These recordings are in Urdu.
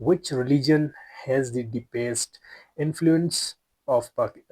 which religion has the deepest influence of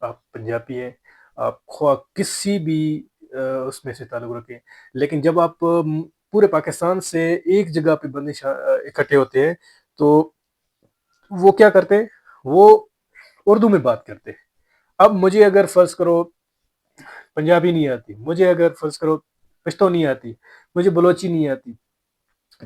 آپ پنجابی ہیں، آپ خواہ کسی بھی اس میں سے تعلق رکھیں، لیکن جب آپ پورے پاکستان سے ایک جگہ پہ بندے اکٹھے ہوتے ہیں تو وہ کیا کرتے ہیں، وہ اردو میں بات کرتے ہیں۔ اب مجھے اگر فرض کرو پنجابی نہیں آتی، مجھے اگر فرض کرو پشتو نہیں آتی، مجھے بلوچی نہیں آتی،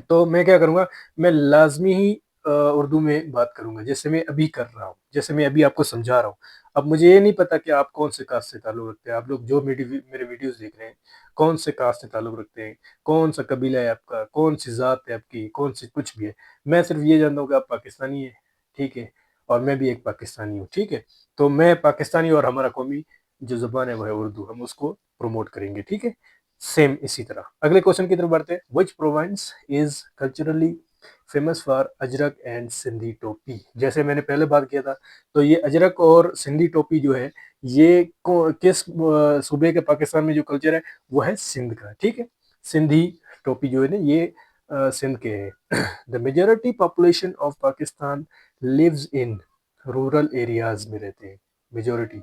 تو میں کیا کروں گا، میں لازمی ہی اردو میں بات کروں گا، جیسے میں ابھی کر رہا ہوں، جیسے میں ابھی آپ کو سمجھا رہا ہوں۔ اب مجھے یہ نہیں پتا کہ آپ کون سے کاسٹ سے تعلق رکھتے ہیں، آپ لوگ جو میرے ویڈیوز دیکھ رہے ہیں کون سے کاسٹ سے تعلق رکھتے ہیں، کون سا قبیلہ ہے آپ کا، کون سی ذات ہے آپ کی، کون سی کچھ بھی ہے، میں صرف یہ جانتا ہوں کہ آپ پاکستانی ہیں، ٹھیک ہے، اور میں بھی ایک پاکستانی ہوں، ٹھیک ہے، تو میں پاکستانی اور ہمارا قومی جو زبان ہے وہ ہے اردو، ہم اس کو پروموٹ کریں گے، ٹھیک ہے، سیم اسی طرح اگلے کوشچن کی طرف بڑھتے ہیں۔ Which province is culturally famous for ajrak and Sindhi topi? جیسے میں نے پہلے بات کیا تھا، تو یہ اجرک اور سندھی ٹوپی جو ہے یہ کس صوبے کے پاکستان میں جو کلچر ہے وہ ہے سندھ کا، ٹھیک ہے، سندھی ٹوپی جو ہے نا یہ سندھ کے ہے۔ The majority population of Pakistan leaves in rural areas میں رہتے ہیں، میجورٹی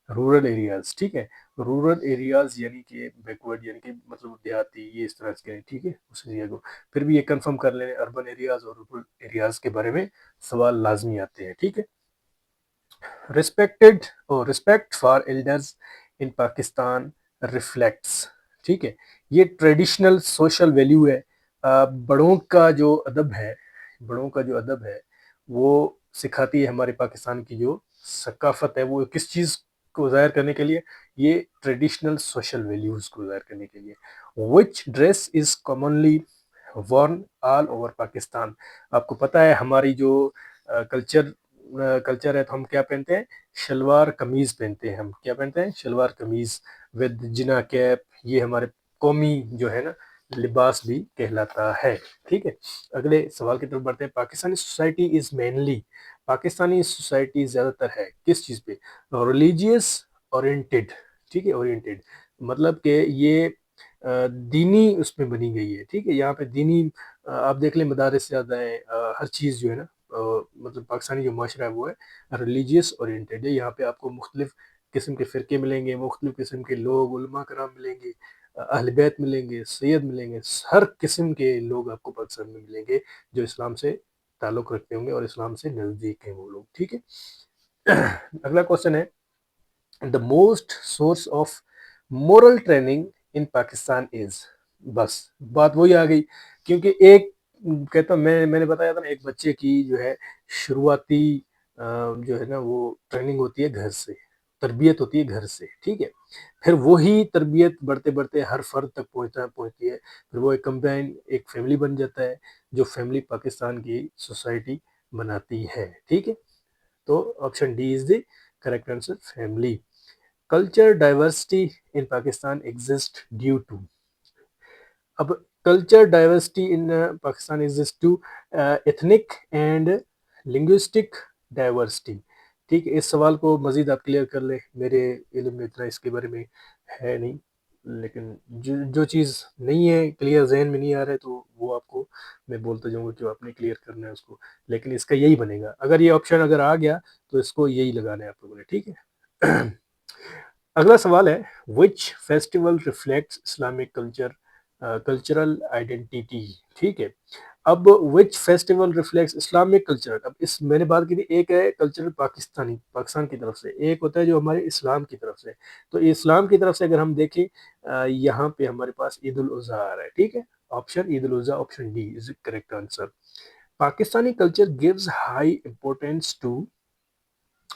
رورل ایریاز، ٹھیک ہے، رورل ایریاز یعنی کہ بیکورڈ، یعنی کہ مطلب دیہاتی، یہ اس طرح سے کہیں، ٹھیک ہے، اس ایریا کو پھر بھی یہ کنفرم کر لیں، اربن ایریاز اور رورل ایریاز کے بارے میں سوال لازمی آتے ہیں، ٹھیک ہے۔ ریسپیکٹڈ اور respect for elders in Pakistan reflects, ٹھیک ہے، یہ ٹریڈیشنل سوشل ویلیو ہے، بڑوں کا جو ادب ہے، بڑوں کا جو ادب ہے وہ سکھاتی ہے ہمارے پاکستان کی جو ثقافت ہے، وہ کس چیز کو ظاہر کرنے کے لیے، یہ ٹریڈیشنل سوشل ویلیوز کو ظاہر کرنے کے لیے۔ Which dress is commonly worn all over Pakistan? آپ کو پتہ ہے ہماری جو کلچر ہے تو ہم کیا پہنتے ہیں، شلوار قمیض پہنتے ہیں، ہم کیا پہنتے ہیں، شلوار قمیض ود جنا کیپ، یہ ہمارے قومی جو ہے نا لباس بھی کہلاتا ہے، ٹھیک ہے۔ اگلے سوال کی طرف بڑھتے ہیں۔ Pakistani society is mainly, Pakistani society زیادہ تر ہے کس چیز پہ، ریلیجیس اورینٹیڈ، ٹھیک ہے، اورینٹیڈ مطلب کہ یہ دینی اس میں بنی گئی ہے، ٹھیک ہے، یہاں پہ دینی آپ دیکھ لیں مدارس زیادہ ہیں، ہر چیز جو ہے نا مطلب پاکستانی جو معاشرہ ہے وہ ہے ریلیجیس اورینٹیڈ ہے، یہاں پہ آپ کو مختلف قسم کے فرقے ملیں گے، مختلف قسم کے لوگ، علماء کرام ملیں گے، اہل بیت ملیں گے، سید ملیں گے، ہر قسم کے لوگ آپ کو پاکستان میں ملیں گے جو اسلام سے تعلق رکھتے ہوں گے اور اسلام سے نزدیک ہیں وہ لوگ، ٹھیک ہے۔ اگلا کوشچن ہے، the most source of moral training in Pakistan is, بس بات وہی آ گئی، کیونکہ ایک کہتا ہوں میں نے بتایا تھا نا، ایک بچے کی جو ہے شروعاتی جو ہے نا وہ ٹریننگ ہوتی ہے گھر سے، تربیت ہوتی ہے گھر سے، ٹھیک ہے، پھر وہی تربیت بڑھتے بڑھتے ہر فرد تک پہنچتی ہے، پھر وہ ایک کمبائن ایک فیملی بن جاتا ہے، جو فیملی پاکستان کی سوسائٹی بناتی ہے، ٹھیک ہے، تو option D is the correct answer, family. Culture diversity in Pakistan exist due to, اب culture diversity in Pakistan exist to ethnic and linguistic diversity, ٹھیک ہے، اس سوال کو مزید آپ کلیئر کر لیں، میرے علم میں اتنا اس کے بارے میں ہے نہیں، لیکن جو چیز نہیں ہے کلیئر ذہن میں نہیں آ رہا ہے تو وہ آپ کو میں بولتا جاؤں گا کہ آپ نے کلیئر کرنا ہے اس کو، لیکن اس کا یہی بنے گا، اگر یہ آپشن اگر آ گیا تو اس کو یہی لگانا ہے آپ لوگوں نے، ٹھیک ہے۔ اگلا سوال ہے، which festival reflects Islamic cultural identity, ٹھیک ہے، اب which festival reflects Islamic culture, اب اس میں نے بات کی تھی، ایک ہے کلچرل پاکستان کی طرف سے، ایک ہوتا ہے جو ہمارے اسلام کی طرف سے، تو اسلام کی طرف سے اگر ہم دیکھیں یہاں پہ ہمارے پاس عید الاضحیٰ آ رہا ہے، ٹھیک ہے، option Eid ul-Adha, option D is correct answer. Pakistani culture gives high importance to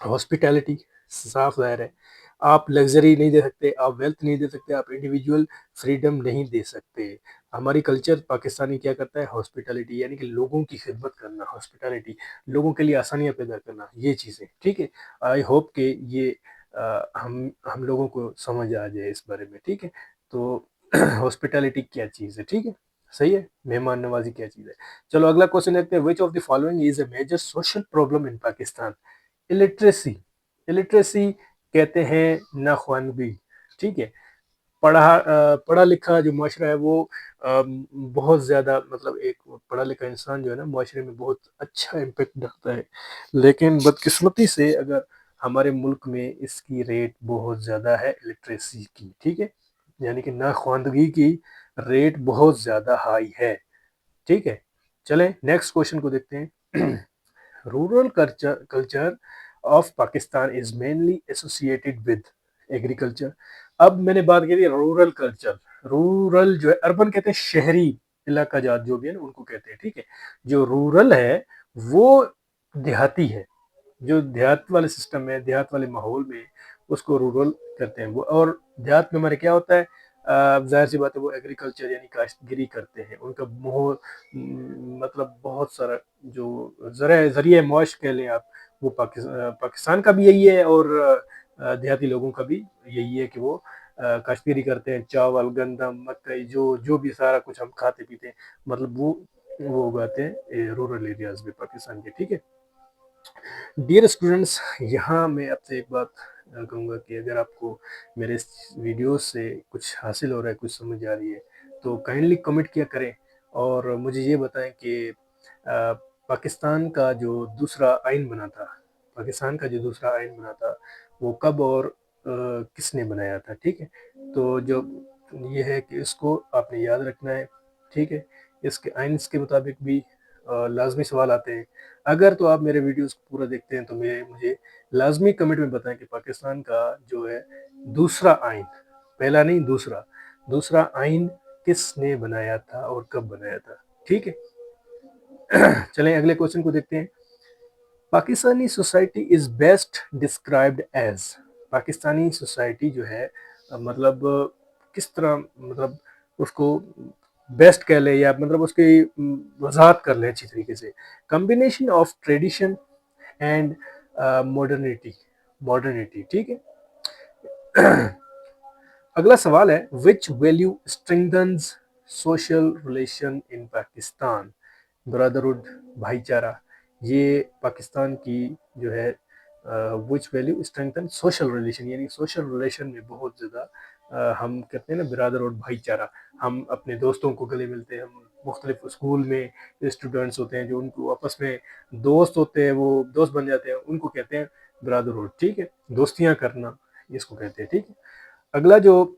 hospitality, صاف ظاہر ہے، آپ لگژری نہیں دے سکتے، آپ ویلتھ نہیں دے سکتے، آپ انڈیویجول فریڈم نہیں دے سکتے، ہماری کلچر پاکستانی کیا کرتا ہے، ہاسپٹیلٹی یعنی کہ لوگوں کی خدمت کرنا، ہاسپٹیلٹی لوگوں کے لیے آسانیاں پیدا کرنا، یہ چیزیں، ٹھیک ہے، آئی ہوپ کہ یہ ہم لوگوں کو سمجھ آ جائے اس بارے میں، ٹھیک ہے، تو ہاسپٹیلٹی کیا چیز ہے، ٹھیک ہے، صحیح ہے، مہمان نوازی کیا چیز ہے۔ چلو اگلا کوشچن دیکھتے ہیں، which of the following is a major social problem in Pakistan? Illiteracy, illiteracy کہتے ہیں ناخواندگی، ٹھیک ہے، پڑھا لکھا جو معاشرہ ہے وہ بہت زیادہ مطلب ایک پڑھا لکھا انسان جو ہے نا معاشرے میں بہت اچھا امپیکٹ ڈالتا ہے، لیکن بدقسمتی سے اگر ہمارے ملک میں اس کی ریٹ بہت زیادہ ہے الٹریسی کی، ٹھیک ہے، یعنی کہ ناخواندگی کی ریٹ بہت زیادہ ہائی ہے، ٹھیک ہے۔ چلیں نیکسٹ کوشچن کو دیکھتے ہیں۔ Rural culture of Pakistan is mainly associated with agriculture. اب میں نے بات کی تھی رورل کلچر، رورل جو ہے اربن کہتے ہیں شہری علاقہ جات جو بھی ہے نا ان کو کہتے ہیں، ٹھیک ہے۔ جو رورل ہے وہ دیہاتی ہے، جو دیہات والے سسٹم میں، دیہات والے ماحول میں اس کو رورل کرتے ہیں وہ، اور دیہات میں ہمارے کیا ہوتا ہے، ظاہر سی بات ہے وہ ایگریکلچر یعنی کاشتگیری کرتے ہیں، ان کا مطلب بہت سارا جو ذریعہ معاش کہہ لیں آپ، وہ پاکستان کا بھی یہی ہے، اور دیہاتی لوگوں کا بھی یہی ہے کہ وہ کاشتگیری کرتے ہیں، چاول، گندم، مکئی، جو بھی سارا کچھ ہم کھاتے پیتے ہیں، مطلب وہ اگاتے ہیں رورل ایریاز میں پاکستان کے، ٹھیک ہے۔ ڈیئر اسٹوڈنٹس، یہاں میں آپ سے ایک بات کہوں گا کہ اگر آپ کو میرے اس ویڈیوز سے کچھ حاصل ہو رہا ہے، کچھ سمجھ آ رہی ہے، تو کائنڈلی کمنٹ کیا کریں اور مجھے یہ بتائیں کہ پاکستان کا جو دوسرا آئین بنا تھا وہ کب اور کس نے بنایا تھا، ٹھیک ہے۔ تو جو یہ ہے کہ اس کو آپ نے یاد رکھنا ہے، ٹھیک ہے۔ اس کے آئینس کے مطابق بھی لازمی سوال آتے ہیں۔ اگر تو آپ میرے ویڈیوز کو پورا دیکھتے ہیں تو مجھے لازمی کمنٹ میں بتائیں کہ پاکستان کا جو ہے دوسرا آئین، پہلا نہیں دوسرا آئین کس نے بنایا تھا اور کب بنایا تھا، ٹھیک ہے۔ چلیں اگلے کوشچن کو دیکھتے ہیں۔ Pakistani society is best described as. Pakistani society جو ہے مطلب کس طرح، مطلب اس کو بیسٹ کہہ لے یا مطلب اس کی وضاحت کر لے اچھی طریقے سے۔ Combination of tradition and modernity, ٹھیک ہے۔ اگلا سوال ہے وچ ویلیو اسٹرینگتھنز سوشل ریلیشن ان پاکستان۔ برادرہڈ، بھائی چارہ، یہ پاکستان کی جو ہے وچ ویلیو اسٹرینگتھن سوشل ریلیشن، یعنی سوشل ریلیشن میں بہت زیادہ ہم کہتے ہیں نا برادرہڈ، بھائی چارہ، ہم اپنے دوستوں کو گلے ملتے ہیں، ہم مختلف اسکول میں اسٹوڈنٹس ہوتے ہیں جو ان کو آپس میں دوست ہوتے ہیں، وہ دوست بن جاتے ہیں، ان کو کہتے ہیں برادرہڈ، ٹھیک ہے، دوستیاں کرنا اس کو کہتے ہیں، ٹھیک ہے۔ اگلا جو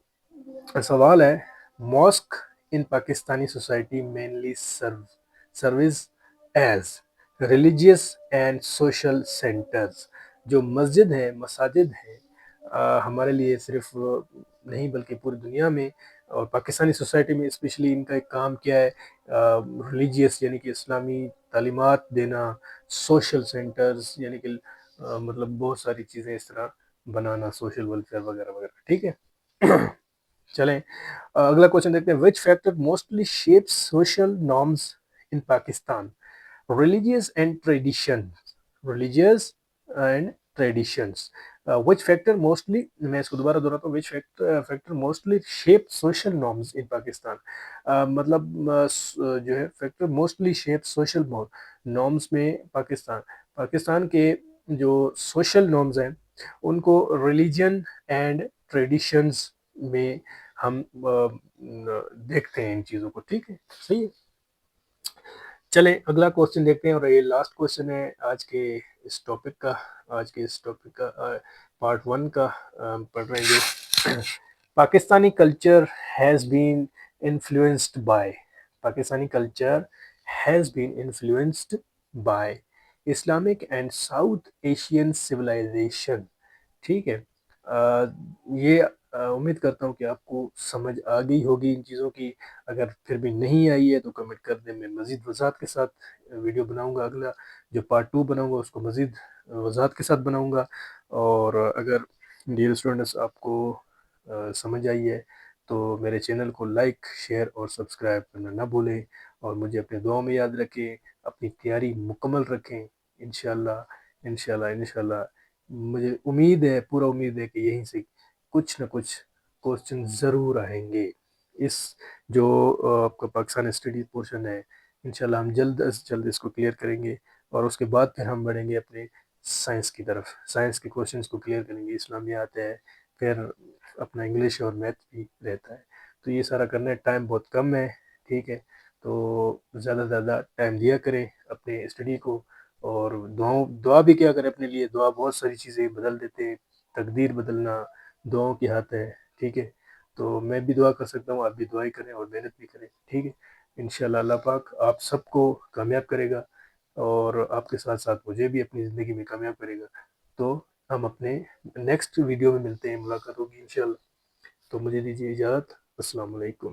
سوال ہے، mosque in Pakistani society mainly serves as religious and social centres. جو مسجد ہیں، مساجد ہیں، ہمارے لیے صرف نہیں بلکہ پوری دنیا میں اور پاکستانی سوسائٹی میں اسپیشلی ان کا ایک کام کیا ہے، ریلیجیس یعنی کہ اسلامی تعلیمات دینا، سوشل سینٹرز یعنی کہ مطلب بہت ساری چیزیں اس طرح بنانا، سوشل ویلفیئر وغیرہ وغیرہ، ٹھیک ہے۔ چلیں اگلا کوشچن دیکھتے ہیں، which factor mostly shape social norms in Pakistan. Religious and traditions which factor mostly, میں اس کو دوبارہ دہراتا ہوں، which factor mostly shape social norms in Pakistan, مطلب جو ہے factor mostly shape social norms میں پاکستان کے جو سوشل نارمز ہیں ان کو ریلیجن اینڈ ٹریڈیشنز میں ہم دیکھتے ہیں ان چیزوں کو، ٹھیک ہے، صحیح ہے۔ چلیں اگلا کوشچن دیکھتے ہیں، اور یہ لاسٹ کوشچن ہے آج کے اس ٹاپک کا پارٹ 1 کا پڑھ رہے ہیں جو Pakistani culture has been influenced by Islamic and South Asian civilization, ٹھیک ہے۔ یہ امید کرتا ہوں کہ آپ کو سمجھ آ گئی ہوگی ان چیزوں کی، اگر پھر بھی نہیں آئی ہے تو کمنٹ کر دیں، میں مزید وضاحت کے ساتھ ویڈیو بناؤں گا، اگلا جو پارٹ 2 بناؤں گا اس کو مزید وضاحت کے ساتھ بناؤں گا۔ اور اگر ڈیئر اسٹوڈنٹس آپ کو سمجھ آئی ہے تو میرے چینل کو لائک، شیئر اور سبسکرائب کرنا نہ بھولیں، اور مجھے اپنے دعاؤں میں یاد رکھیں، اپنی تیاری مکمل رکھیں، انشاءاللہ مجھے پورا امید ہے کہ یہیں سے کچھ نہ کچھ کوسچن ضرور آئیں گے۔ اس جو آپ کا پاکستان اسٹڈی پورشن ہے انشاءاللہ ہم جلد از جلد اس کو کلیئر کریں گے، اور اس کے بعد پھر ہم بڑھیں گے اپنے سائنس کی طرف، سائنس کے کوسچنس کو کلیئر کریں گے، اسلامیات ہے، پھر اپنا انگلش اور میتھ بھی رہتا ہے، تو یہ سارا کرنا ہے، ٹائم بہت کم ہے، ٹھیک ہے۔ تو زیادہ سے زیادہ ٹائم دیا کریں اپنے اسٹڈی کو، اور دعا بھی کیا کریں اپنے لیے. دعا بہت ساری چیزیں بدل دیتے ہیں. تقدیر بدلنا دعاؤں کے ہاتھ ہے. ٹھیک ہے, تو میں بھی دعا کر سکتا ہوں, آپ بھی دعائیں کریں اور محنت بھی کریں. ٹھیک ہے, انشاءاللہ اللہ پاک آپ سب کو کامیاب کرے گا, اور آپ کے ساتھ ساتھ مجھے بھی اپنی زندگی میں کامیاب کرے گا. تو ہم اپنے نیکسٹ ویڈیو میں ملتے ہیں, ملاقات ہوگی انشاءاللہ. تو مجھے دیجیے اجازت. السلام علیکم.